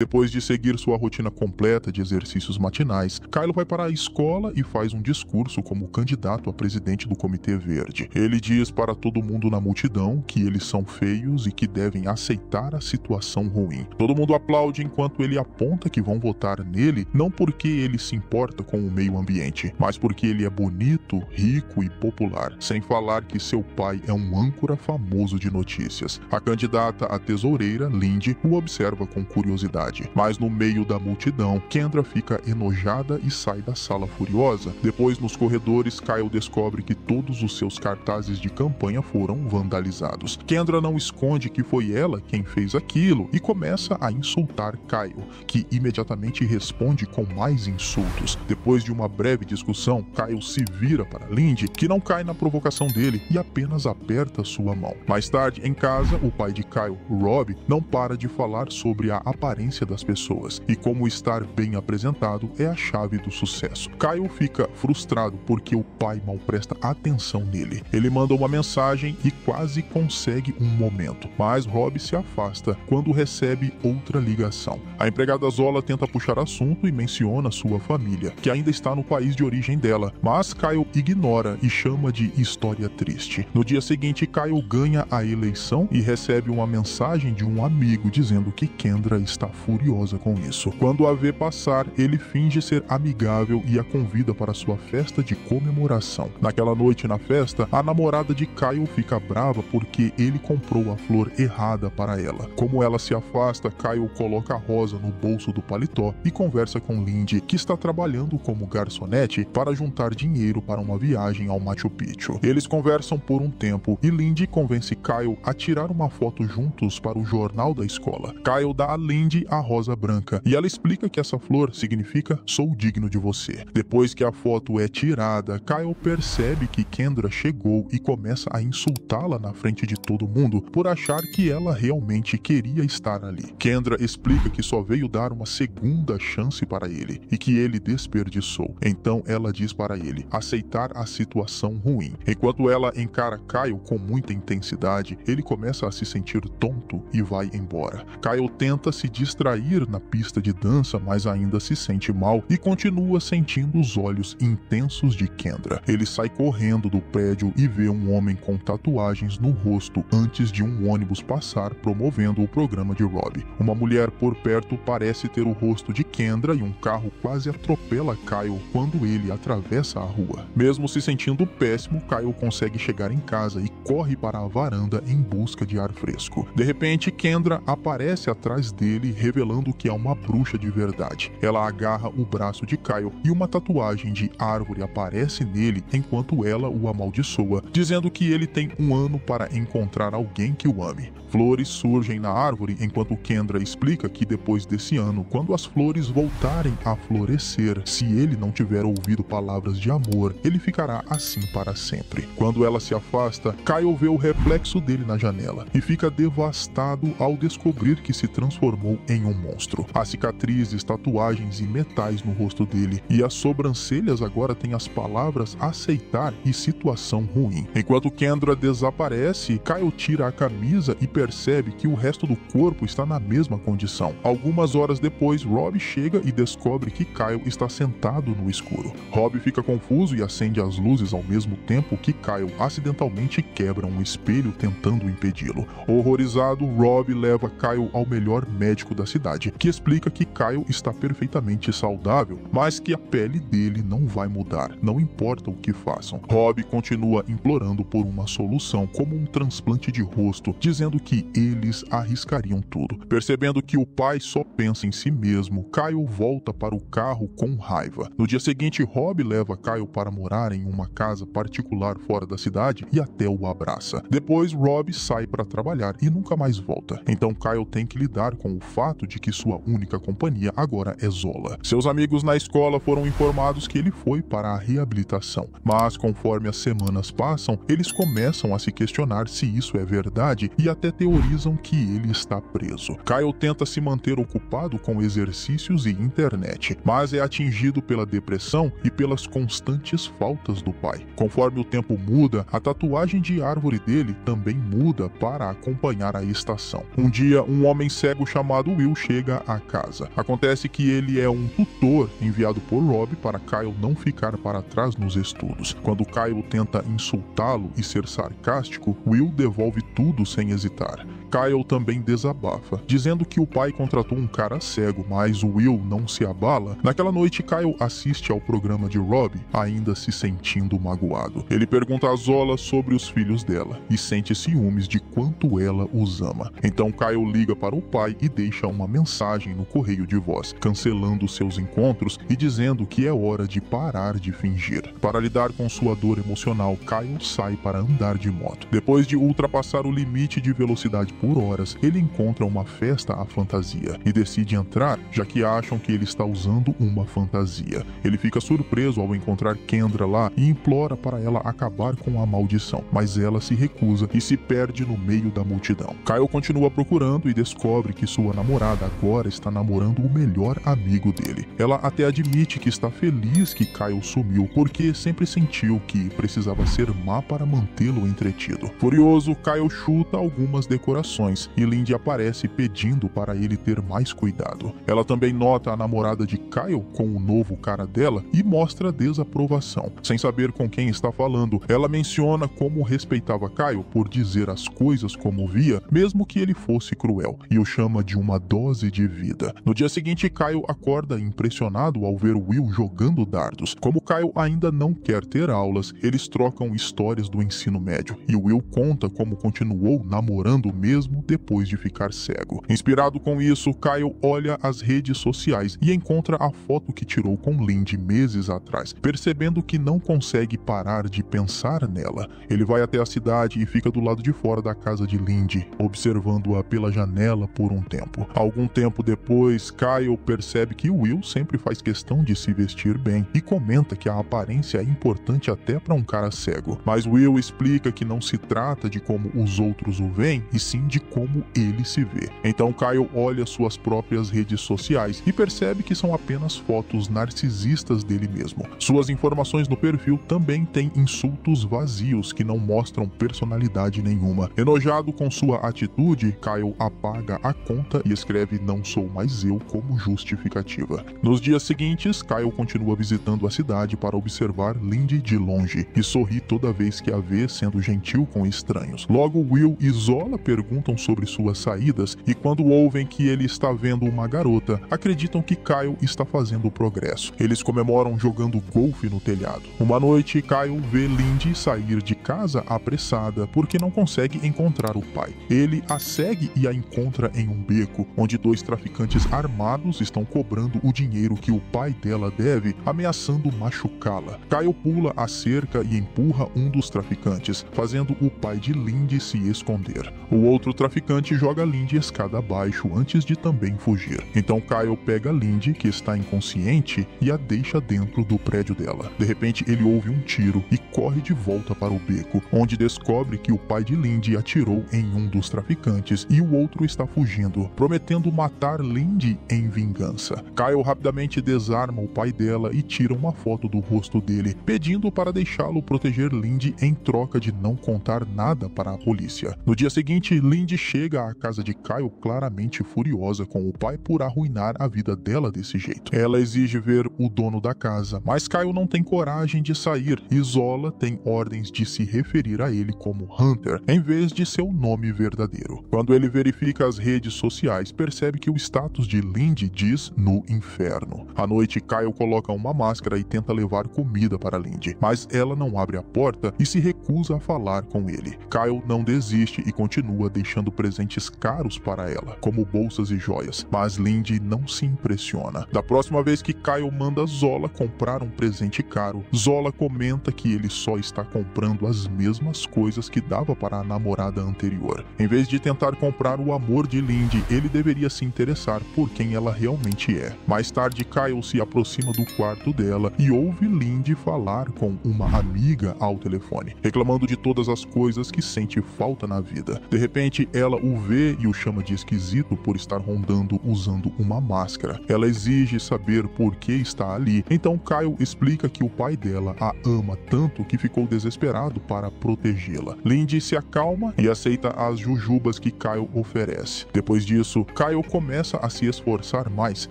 Depois de seguir sua rotina completa de exercícios matinais, Kyle vai para a escola e faz um discurso como candidato a presidente do Comitê Verde. Ele diz para todo mundo na multidão que eles são feios e que devem aceitar a situação ruim. Todo mundo aplaude enquanto ele aponta que vão votar nele, não porque ele se importa com o meio ambiente, mas porque ele é bonito, rico e popular, sem falar que seu pai é um âncora famoso de notícias. A candidata a tesoureira, Lindy, o observa com curiosidade. Mas no meio da multidão, Kendra fica enojada e sai da sala furiosa. Depois, nos corredores, Kyle descobre que todos os seus cartazes de campanha foram vandalizados. Kendra não esconde que foi ela quem fez aquilo e começa a insultar Kyle, que imediatamente responde com mais insultos. Depois de uma breve discussão, Kyle se vira para Lindy, que não cai na provocação dele e apenas aperta sua mão. Mais tarde, em casa, o pai de Kyle, Rob, não para de falar sobre a aparência das pessoas e como estar bem apresentado é a chave do sucesso. Kyle fica frustrado porque o pai mal presta atenção nele. Ele manda uma mensagem e quase consegue um momento, mas Rob se afasta quando recebe outra ligação. A empregada Zola tenta puxar assunto e menciona sua família, que ainda está no país de origem dela, mas Kyle ignora e chama de história triste. No dia seguinte, Kyle ganha a eleição e recebe uma mensagem de um amigo dizendo que Kendra está furiosa com isso. Quando a vê passar, ele finge ser amigável e a convida para sua festa de comemoração. Naquela noite na festa, a namorada de Kyle fica brava porque ele comprou a flor errada para ela. Como ela se afasta, Kyle coloca a rosa no bolso do paletó e conversa com Lindy, que está trabalhando como garçonete para juntar dinheiro para uma viagem ao Machu Picchu. Eles conversam por um tempo e Lindy convence Kyle a tirar uma foto juntos para o jornal da escola. Kyle dá a Lindy a rosa branca e ela explica que essa flor significa "sou digno de você". Depois que a foto é tirada, Kyle percebe que Kendra chegou e começa a insultá-la na frente de todo mundo por achar que ela realmente queria estar ali. Kendra explica que só veio dar uma segunda chance para ele e que ele desperdiçou. Então ela diz para ele aceitar a situação ruim. Enquanto ela encara Kyle com muita intensidade, ele começa a se sentir tonto e vai embora. Kyle tenta se distrair na pista de dança, mas ainda se sente mal e continua sentindo os olhos intensos de Kendra. Ele sai correndo do prédio e vê um homem com tatuagens no rosto antes de um ônibus passar promovendo o programa de Rob. Uma mulher por perto parece ter o rosto de Kendra e um carro quase atropela Kyle quando ele atravessa a rua. Mesmo se sentindo péssimo, Kyle consegue chegar em casa e corre para a varanda em busca de ar fresco. De repente, Kendra aparece atrás dele, revelando que é uma bruxa de verdade. Ela agarra o braço de Kyle e uma tatuagem de árvore aparece nele enquanto ela o amaldiçoa, dizendo que ele tem um ano para encontrar alguém que o ame. Flores surgem na árvore enquanto Kendra explica que depois desse ano, quando as flores voltarem a florescer, se ele não tiver ouvido palavras de amor, ele ficará assim para sempre. Quando ela se afasta, Kyle vê o reflexo dele na janela e fica devastado ao descobrir que se transformou em um monstro. Há cicatrizes, tatuagens e metais no rosto dele, e as sobrancelhas agora têm as palavras aceitar e situação ruim. Enquanto Kendra desaparece, Kyle tira a camisa e percebe que o resto do corpo está na mesma condição. Algumas horas depois, Rob chega e descobre que Kyle está sentado no escuro. Rob fica confuso e acende as luzes ao mesmo tempo que Kyle acidentalmente quebra um espelho tentando impedi-lo. Horrorizado, Rob leva Kyle ao melhor médico da cidade, que explica que Kyle está perfeitamente saudável, mas que a pele dele não vai mudar, não importa o que façam. Rob continua implorando por uma solução, como um transplante de rosto, dizendo que eles arriscariam tudo. Percebendo que o pai só pensa em si mesmo, Kyle volta para o carro com raiva. No dia seguinte, Rob leva Kyle para morar em uma casa particular fora da cidade e até o abraça. Depois, Rob sai para trabalhar e nunca mais volta. Então Kyle tem que lidar com o fato de que sua única companhia agora é Zola. Seus amigos na escola foram informados que ele foi para a reabilitação, mas conforme as semanas passam, eles começam a se questionar se isso é verdade e até teorizam que ele está preso. Kyle tenta se manter ocupado com exercícios e internet, mas é atingido pela depressão e pelas constantes faltas do pai. Conforme o tempo muda, a tatuagem de árvore dele também muda para acompanhar a estação. Um dia, um homem cego chamado Will Will chega à casa. Acontece que ele é um tutor enviado por Rob para Kyle não ficar para trás nos estudos. Quando Kyle tenta insultá-lo e ser sarcástico, Will devolve tudo sem hesitar. Kyle também desabafa, dizendo que o pai contratou um cara cego, mas o Will não se abala. Naquela noite, Kyle assiste ao programa de Rob, ainda se sentindo magoado. Ele pergunta a Zola sobre os filhos dela e sente ciúmes de quanto ela os ama. Então Kyle liga para o pai e deixa uma mensagem no correio de voz, cancelando seus encontros e dizendo que é hora de parar de fingir. Para lidar com sua dor emocional, Kyle sai para andar de moto. Depois de ultrapassar o limite de velocidade por horas, ele encontra uma festa à fantasia e decide entrar, já que acham que ele está usando uma fantasia. Ele fica surpreso ao encontrar Kendra lá e implora para ela acabar com a maldição, mas ela se recusa e se perde no meio da multidão. Kyle continua procurando e descobre que sua namorada agora está namorando o melhor amigo dele. Ela até admite que está feliz que Kyle sumiu, porque sempre sentiu que precisava ser má para mantê-lo entretido. Furioso, Kyle chuta algumas decorações e Lindy aparece pedindo para ele ter mais cuidado. Ela também nota a namorada de Kyle com o novo cara dela e mostra desaprovação. Sem saber com quem está falando, ela menciona como respeitava Kyle por dizer as coisas como via, mesmo que ele fosse cruel, e o chama de uma dose de vida. No dia seguinte, Kyle acorda impressionado ao ver Will jogando dardos. Como Kyle ainda não quer ter aulas, eles trocam histórias do ensino médio, e Will conta como continuou namorando mesmo depois de ficar cego. Inspirado com isso, Kyle olha as redes sociais e encontra a foto que tirou com Lindy meses atrás, percebendo que não consegue parar de pensar nela. Ele vai até a cidade e fica do lado de fora da casa de Lindy, observando-a pela janela por um tempo. Algum tempo depois, Kyle percebe que Will sempre faz questão de se vestir bem e comenta que a aparência é importante até para um cara cego. Mas Will explica que não se trata de como os outros o veem, e sim de como ele se vê. Então Kyle olha suas próprias redes sociais e percebe que são apenas fotos narcisistas dele mesmo. Suas informações no perfil também têm insultos vazios que não mostram personalidade nenhuma. Enojado com sua atitude, Kyle apaga a conta e escreve "não sou mais eu" como justificativa. Nos dias seguintes, Kyle continua visitando a cidade para observar Lindy de longe e sorri toda vez que a vê sendo gentil com estranhos. Logo, Will e Zola perguntam sobre suas saídas e quando ouvem que ele está vendo uma garota, acreditam que Kyle está fazendo progresso. Eles comemoram jogando golfe no telhado. Uma noite, Kyle vê Lindy sair de casa apressada porque não consegue encontrar o pai. Ele a segue e a encontra em um beco, onde dois traficantes armados estão cobrando o dinheiro que o pai dela deve, ameaçando machucá-la. Kyle pula a cerca e empurra um dos traficantes, fazendo o pai de Lindy se esconder. O outro traficante joga Lindy escada abaixo antes de também fugir. Então Kyle pega Lindy, que está inconsciente, e a deixa dentro do prédio dela. De repente ele ouve um tiro e corre de volta para o beco, onde descobre que o pai de Lindy atirou em um dos traficantes e o outro está fugindo, prometendo matar Lindy em vingança. Kyle rapidamente desarma o pai dela e tira uma foto do rosto dele, pedindo para deixá-lo proteger Lindy em troca de não contar nada para a polícia. No dia seguinte, Lindy chega à casa de Kyle claramente furiosa com o pai por arruinar a vida dela desse jeito. Ela exige ver o dono da casa, mas Kyle não tem coragem de sair e Zola tem ordens de se referir a ele como Hunter, em vez de seu nome verdadeiro. Quando ele verifica as redes sociais, percebe que o status de Lindy diz "no inferno". À noite, Kyle coloca uma máscara e tenta levar comida para Lindy, mas ela não abre a porta e se recusa a falar com ele. Kyle não desiste e continua deixando presentes caros para ela, como bolsas e joias, mas Lindy não se impressiona. Da próxima vez que Kyle manda Zola comprar um presente caro, Zola comenta que ele só está comprando as mesmas coisas que dava para a namorada anterior. Em vez de tentar comprar o amor de Lindy, ele deveria se interessar por quem ela realmente é. Mais tarde, Kyle se aproxima do quarto dela e ouve Lindy falar com uma amiga ao telefone, reclamando de todas as coisas que sente falta na vida. De repente, Inicialmente, ela o vê e o chama de esquisito por estar rondando usando uma máscara. Ela exige saber por que está ali, então Kyle explica que o pai dela a ama tanto que ficou desesperado para protegê-la. Lindy se acalma e aceita as jujubas que Kyle oferece. Depois disso, Kyle começa a se esforçar mais.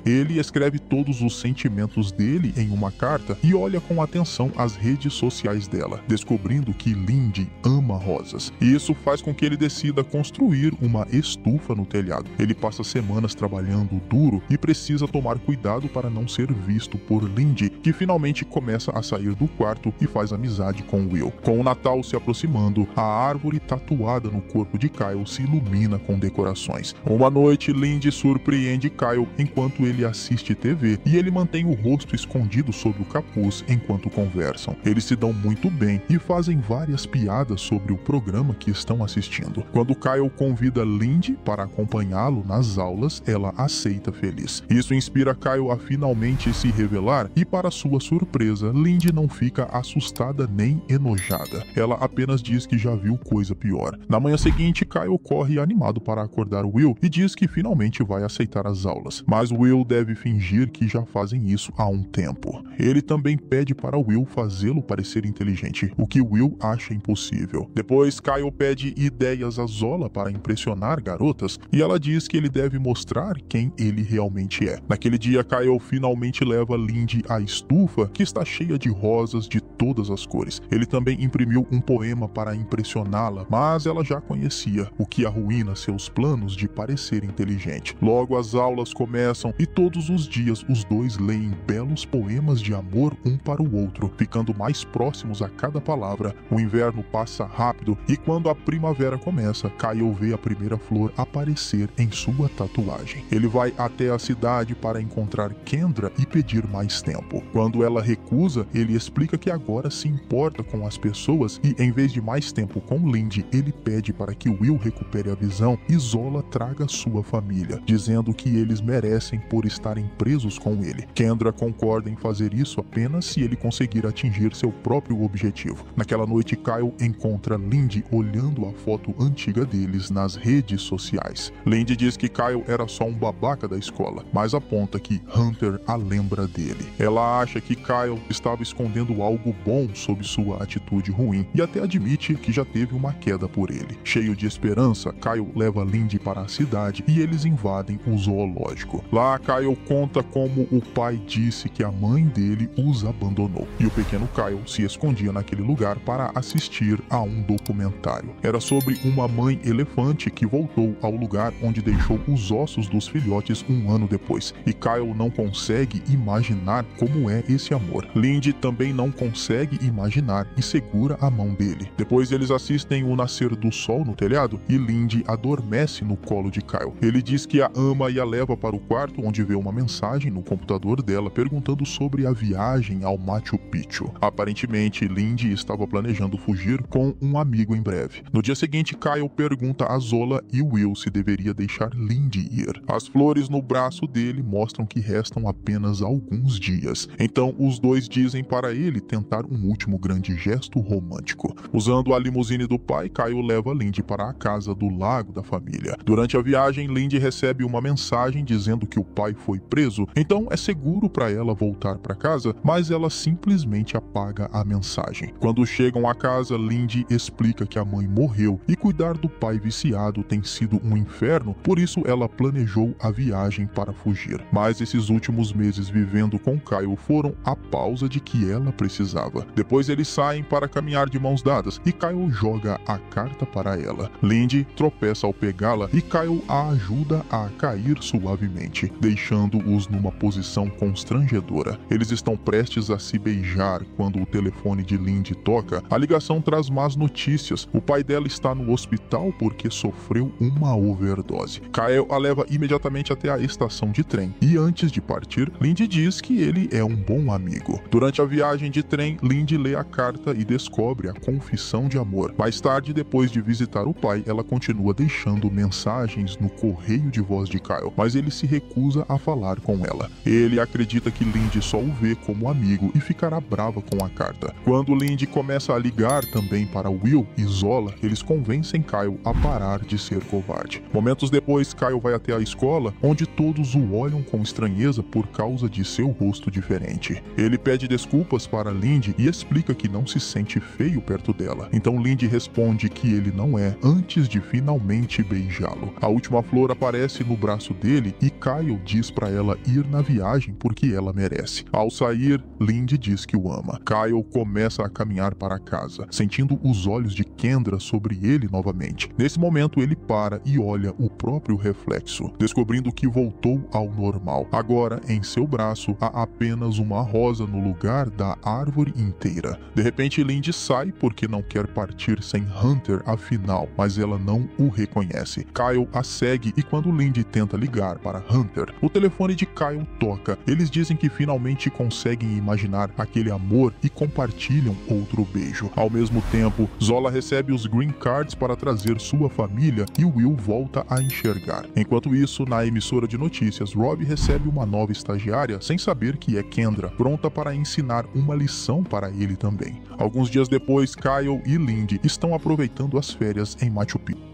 Ele escreve todos os sentimentos dele em uma carta e olha com atenção as redes sociais dela, descobrindo que Lindy ama rosas. E isso faz com que ele decida construir uma estufa no telhado. Ele passa semanas trabalhando duro e precisa tomar cuidado para não ser visto por Lindy, que finalmente começa a sair do quarto e faz amizade com Will. Com o Natal se aproximando, a árvore tatuada no corpo de Kyle se ilumina com decorações. Uma noite, Lindy surpreende Kyle enquanto ele assiste TV e ele mantém o rosto escondido sob o capuz enquanto conversam. Eles se dão muito bem e fazem várias piadas sobre o programa que estão assistindo. Quando Kyle convida Lindy para acompanhá-lo nas aulas, ela aceita feliz. Isso inspira Kyle a finalmente se revelar e, para sua surpresa, Lindy não fica assustada nem enojada. Ela apenas diz que já viu coisa pior. Na manhã seguinte, Kyle corre animado para acordar Will e diz que finalmente vai aceitar as aulas. Mas Will deve fingir que já fazem isso há um tempo. Ele também pede para Will fazê-lo parecer inteligente, o que Will acha impossível. Depois, Kyle pede ideias a Zola para impressionar garotas e ela diz que ele deve mostrar quem ele realmente é. Naquele dia, Kyle finalmente leva Lindy à estufa, que está cheia de rosas de todas as cores. Ele também imprimiu um poema para impressioná-la, mas ela já conhecia, o que arruína seus planos de parecer inteligente. Logo, as aulas começam e todos os dias os dois leem belos poemas de amor um para o outro, ficando mais próximos a cada palavra. O inverno passa rápido e quando a primavera começa, Kyle vê a primeira flor aparecer em sua tatuagem. Ele vai até a cidade para encontrar Kendra e pedir mais tempo. Quando ela recusa, ele explica que agora se importa com as pessoas e, em vez de mais tempo com Lindy, ele pede para que Will recupere a visão e Zola traga sua família, dizendo que eles merecem por estarem presos com ele. Kendra concorda em fazer isso apenas se ele conseguir atingir seu próprio objetivo. Naquela noite, Kyle encontra Lindy olhando a foto antiga deles nas redes sociais. Lindy diz que Kyle era só um babaca da escola, mas aponta que Hunter a lembra dele. Ela acha que Kyle estava escondendo algo bom sob sua atitude ruim e até admite que já teve uma queda por ele. Cheio de esperança, Kyle leva Lindy para a cidade e eles invadem o zoológico. Lá, Kyle conta como o pai disse que a mãe dele os abandonou e o pequeno Kyle se escondia naquele lugar para assistir a um documentário. Era sobre uma mãe elefante que voltou ao lugar onde deixou os ossos dos filhotes um ano depois, e Kyle não consegue imaginar como é esse amor. Lindy também não consegue imaginar e segura a mão dele. Depois eles assistem o nascer do sol no telhado e Lindy adormece no colo de Kyle. Ele diz que a ama e a leva para o quarto, onde vê uma mensagem no computador dela perguntando sobre a viagem ao Machu Picchu. Aparentemente, Lindy estava planejando fugir com um amigo em breve. No dia seguinte, Kyle pergunta a Zola e Will se deveria deixar Lindy ir. As flores no braço dele mostram que restam apenas alguns dias. Então, os dois dizem para ele tentar um último grande gesto romântico. Usando a limusine do pai, Kyle leva Lindy para a casa do lago da família. Durante a viagem, Lindy recebe uma mensagem dizendo que o pai foi preso, então é seguro para ela voltar para casa, mas ela simplesmente apaga a mensagem. Quando chegam à casa, Lindy explica que a mãe morreu e cuidar do pai viciado tem sido um inferno, por isso ela planejou a viagem para fugir. Mas esses últimos meses vivendo com Kyle foram a pausa de que ela precisava. Depois eles saem para caminhar de mãos dadas e Kyle joga a carta para ela. Lindy tropeça ao pegá-la e Kyle a ajuda a cair suavemente, deixando-os numa posição constrangedora. Eles estão prestes a se beijar quando o telefone de Lindy toca. A ligação traz más notícias. O pai dela está no hospital porque sofreu uma overdose. Kyle a leva imediatamente até a estação de trem e antes de partir, Lindy diz que ele é um bom amigo. Durante a viagem de trem, Lindy lê a carta e descobre a confissão de amor. Mais tarde, depois de visitar o pai, ela continua deixando mensagens no correio de voz de Kyle, mas ele se recusa a falar com ela. Ele acredita que Lindy só o vê como amigo e ficará brava com a carta. Quando Lindy começa a ligar também para Will e Zola, eles convencem Kyle a parar de ser covarde. Momentos depois, Kyle vai até a escola, onde todos o olham com estranheza por causa de seu rosto diferente. Ele pede desculpas para Lindy e explica que não se sente feio perto dela. Então Lindy responde que ele não é, antes de finalmente beijá-lo. A última flor aparece no braço dele e Kyle diz para ela ir na viagem porque ela merece. Ao sair, Lindy diz que o ama. Kyle começa a caminhar para casa, sentindo os olhos de Kendra sobre ele novamente. Nesse momento, ele para e olha o próprio reflexo, descobrindo que voltou ao normal. Agora, em seu braço, há apenas uma rosa no lugar da árvore inteira. De repente, Lindy sai porque não quer partir sem Hunter afinal, mas ela não o reconhece. Kyle a segue e quando Lindy tenta ligar para Hunter, o telefone de Kyle toca. Eles dizem que finalmente conseguem imaginar aquele amor e compartilham outro beijo. Ao mesmo tempo, Zola recebe os green cards para trazer sua família e Will volta a enxergar. Enquanto isso, na emissora de notícias, Rob recebe uma nova estagiária sem saber que é Kendra, pronta para ensinar uma lição para ele também. Alguns dias depois, Kyle e Lindy estão aproveitando as férias em Machu Picchu.